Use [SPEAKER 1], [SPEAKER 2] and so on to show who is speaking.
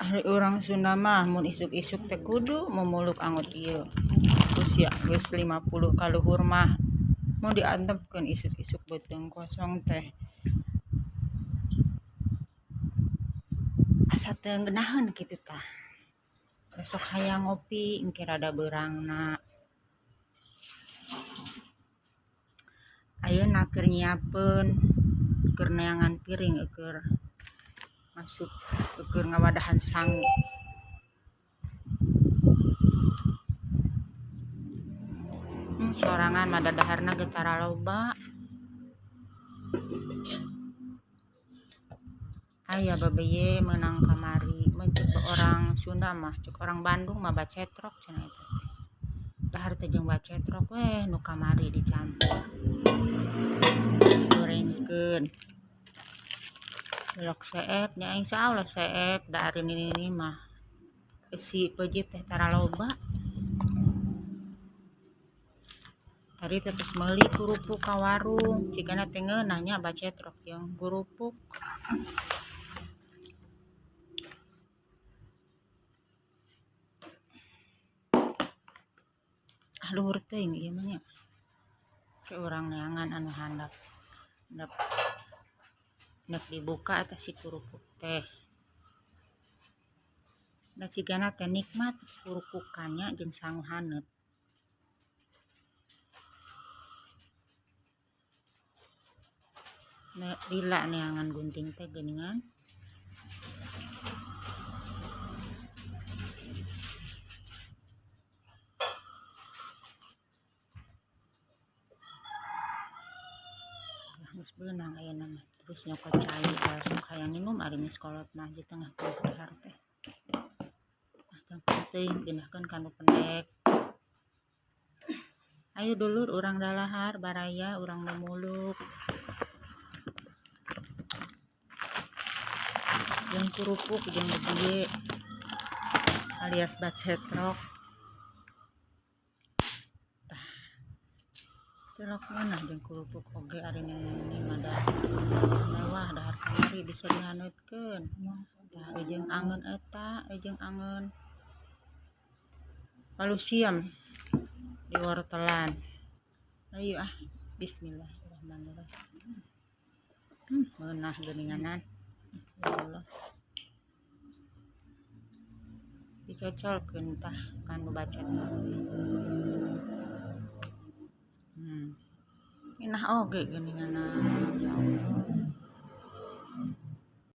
[SPEAKER 1] Hari orang Sunda mah mun isuk-isuk teh kudu memuluk angot ieu. Usia geus 50 ka luhur mah mun diantepkeun isuk-isuk beuteung kosong teh asa teu ngeunaheun kitu tah. Besok hayang ngopi engke rada beurangna. Ayeuna keur nyiapeun keur neangan piring keur masuk keur ngawadahan sangu. Sorangan mah dadaharna ge tara loba. Aya babeye meunang kamari mencek orang Sunda mah cek orang Bandung mah bacetrok cenah eta teh. Dahar teh jeung bacetrok weh nu kamari dicampur. Gorengkeun. Belok seep nya insyaallah seep da ari nini mah isi peujit teh tara loba. Tadi terus meuli kurupuk ka warung cigana teh ngeunah nya bacetrok jeung kurupuk. Luhur teuing ieu mah nya. Ke urang neangan anu handap. Nek dibuka eta si kurupuk teh. Da cigana teh nikmat kurupukannya jeung sangu haneut. Lila neangan gunting teh geuningan. Geus beunang ayeuna mah terus nyokot cai sok hayang nginum ari geus kolot mah di tengah perut dahar teh. Jang teuing pindahkeun ka nu pendek. Ayo dulur urang dalahar baraya urang memuluk. Jeung kurupuk jeung dieu alias bacetrok. Tah. Celok meunah jeung kurupuk oge ari ini mah da mewah dahar kamari bisa dihaneutkeun. Tah jeung angeun eta, jeung angeun palusiem diwortelan. Ayo bismillahirrahmanirrahim. Meunah geuninganan. Ya Allah. Dicocolkeun tah kanu bacetrok teh. Inah oge geuninganan ya Allah.